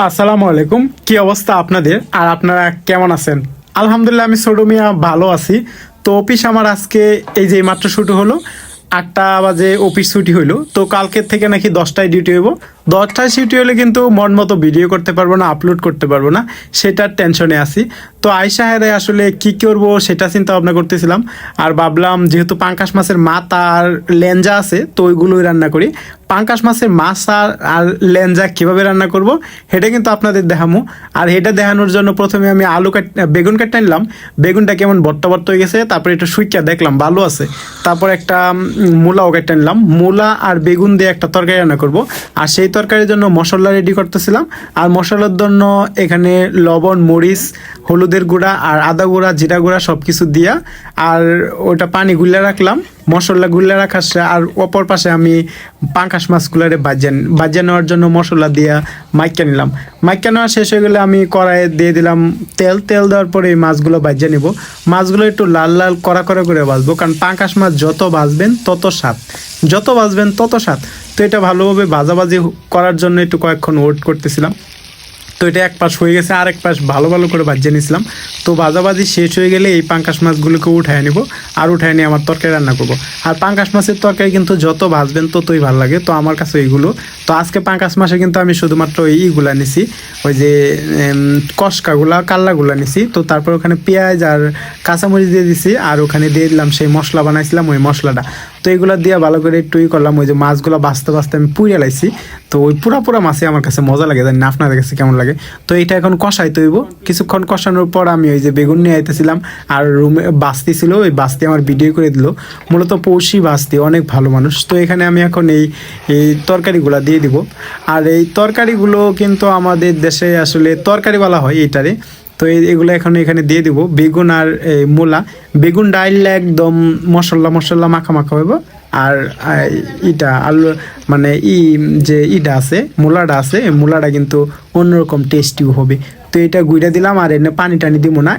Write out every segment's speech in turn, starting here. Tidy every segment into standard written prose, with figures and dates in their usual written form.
আসসালামু আলাইকুম। কি অবস্থা আপনাদের আর আপনারা কেমন আছেন? আলহামদুলিল্লাহ আমি ছোট মিয়া ভালো আছি। তো অফিস আমার আজকে এই যে মাত্র ছুটি হলো, 8টা বাজে অফিস ছুটি হইলো। তো কালকের থেকে নাকি 10টায় ডিউটি হইব। 10টায় ছুটি হলে কিন্তু মন মতো ভিডিও করতে পারবো না, আপলোড করতে পারবো না, সেটার টেনশনে আছি। তো আয়শা হেরে আসলে কি করবো সেটা চিন্তা ভাবনা করতেছিলাম। আর ভাবলাম যেহেতু পাঙ্কাশ মাছের মাথা আর লেঞ্জা আছে তো ওইগুলোই রান্না করি। পাঙ্কাশ মাছের মাছ আর লেঞ্জা কীভাবে রান্না করব সেটা কিন্তু আপনাদের দেখামো। আর এটা দেখানোর জন্য প্রথমে আমি বেগুন কাটতে নিলাম। বেগুনটা কেমন বট্টা বট্টা হয়ে গেছে, তারপরে একটু সুইকা দেখলাম ভালো আছে। তারপর একটা মূলাও কেটে নিলাম। মূলা আর বেগুন দিয়ে একটা তরকারি রান্না করব। আর সেই তরকারির জন্য মশলা রেডি করতেছিলাম। আর মশলার জন্য এখানে লবণ, মরিচ, হলুদের গুঁড়া আর আদা গুঁড়া, জিরা গুঁড়া সব কিছু দিয়া আর ওটা পানি গুলে রাখলাম। মশলা গুলে রাখার আর অপর পাশে আমি পাঙ্কাশ মাছগুলারে বাজিয়ে নেওয়ার জন্য মশলা দিয়া মাইকা নিলাম। মাইকা নেওয়া শেষ হয়ে গেলে আমি কড়াইয়ে দিয়ে দিলাম তেল দেওয়ার পরে এই মাছগুলো বাজিয়ে নেব। মাছগুলো একটু লাল লাল কড়া করে ভাজবো, কারণ পাঙ্কাশ মাছ যত ভাজবেন তত স্বাদ, যত ভাজবেন তত স্বাদ। তো এটা ভালোভাবে ভাজাভাজি করার জন্য একটু কয়েকক্ষণ ওয়েট করতেছিলাম। তো এটা এক পাশ হয়ে গেছে, আর এক পাশ ভালো করে ভাজিয়ে নিয়েছিলাম। তো ভাজাভাজি শেষ হয়ে গেলে এই পাঙ্কাশ মাছগুলোকে উঠায় নেব। আর উঠায় নিয়ে আমার তরকারি রান্না করব। আর পাঙ্কাশ মাছের তরকারি কিন্তু যত ভাজবেন ততই ভালো লাগে। তো আমার কাছে এইগুলো, তো আজকে পাঙ্কাশ মাছে কিন্তু আমি শুধুমাত্র এইগুলা নিছি, ওই যে কষকাগুলা কাল্লাগুলা নিছি। তো তারপর ওখানে পেঁয়াজ আর কাঁচামরিচ দিয়ে দিছি, আর ওখানে দিয়ে দিলাম সেই মশলা বানাইছিলাম ওই মশলাটা। তো এইগুলো দিয়ে ভালো করে একটু করলাম। ওই যে মাছগুলো বাঁচতে আমি পুড়ে লাইছি। তো ওই পুরা মাছে আমার কাছে মজা লাগে, জানি না আপনাদের কাছে কেমন লাগে। তো এটা এখন কষাইতে হইব। কিছুক্ষণ কষানোর পর আমি ওই যে বেগুন নিয়ে আইতেছিলাম, আর রুমে বাস্তি ছিল, ওই বাস্তি আমার ভিডিও করে দিল। মূলত পৌষি বাস্তি, অনেক ভালো মানুষ। তো এখানে আমি এখন এই তরকারিগুলো দিয়ে দিব। আর এই তরকারিগুলো কিন্তু আমাদের দেশে আসলে তরকারি বলা হয় এইটারে। তো এগুলো এখন এখানে দিয়ে দিব। বেগুন আর মূলা, বেগুন ডাইল একদম মশলা মাখা হইব। আর ইটা আলু মানে যে ইটা আছে, মূলাটা আছে, এই মূলাটা কিন্তু অন্যরকম টেস্টিও হবে। তো এটা গুঁড়া দিলাম, আর এনে পানি টানি দিব না,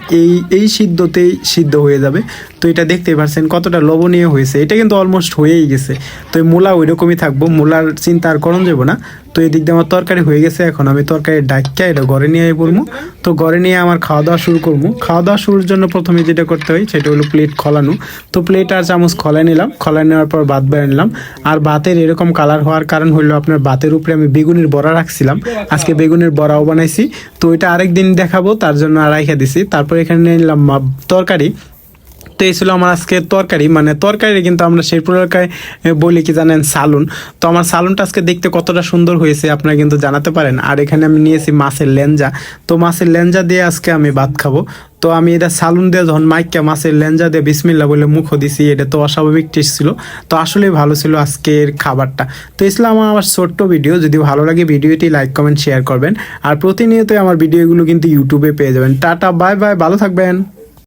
এই সিদ্ধতেই সিদ্ধ হয়ে যাবে। তো এটা দেখতেই পাচ্ছেন কতটা লবণীয় হয়েছে। এটা কিন্তু অলমোস্ট হয়েই গেছে। তো এই মূলা ওই রকমই থাকবো, মূলার চিন্তা আর করণ যাবো না। তো এই দিক দিয়ে আমার তরকারি হয়ে গেছে। এখন আমি তরকারি ডাক্কা এটা ঘরে নিয়ে পড়বো। তো ঘরে নিয়ে আমার খাওয়া দাওয়া শুরু করবো। খাওয়া দাওয়া শুরুর জন্য প্রথমে যেটা করতে হয় সেটা হলো প্লেট খোলানো। তো প্লেট আর চামচ খোলাই নিলাম। খোলাই নেওয়ার পর ভাত বেড়ে নিলাম। আর ভাতের এরকম কালার হওয়ার কারণ হলো আপনার ভাতের উপরে আমি বেগুনের বড়া রাখছিলাম, আজকে বেগুনের বড়াও বানাইছি। তো এটা আরেকদিন দেখাবো, তার জন্য আর রাইখা দিছি। তারপর এখানে নিয়ে নিলাম তরকারি। তো এই ছিল আমার আজকে তরকারি। মানে তরকারি কিন্তু আমরা শেরপুর এলাকায় বলি কি জানেন, সালুন। তো আমার সালুনটা আজকে দেখতে কতটা সুন্দর হয়েছে আপনারা কিন্তু জানাতে পারেন। আর এখানে আমি নিয়েছি মাছের লেঞ্জা। তো মাছের লেঞ্জা দিয়ে আজকে আমি ভাত খাবো। তো আমি এটা সালুন দিয়ে যখন মাইকা মাছের লেঞ্জা দিয়ে বিসমিল্লা বলে মুখও দিছি, এটা তো অস্বাভাবিক টেস্ট ছিল। তো আসলেই ভালো ছিল আজকের খাবারটা। তো ইসলাম আমার ছোট্ট ভিডিও, যদি ভালো লাগে ভিডিওটি লাইক কমেন্ট শেয়ার করবেন। আর প্রতিনিয়তই আমার ভিডিওগুলো কিন্তু ইউটিউবে পেয়ে যাবেন। টাটা বাই বাই, ভালো থাকবেন।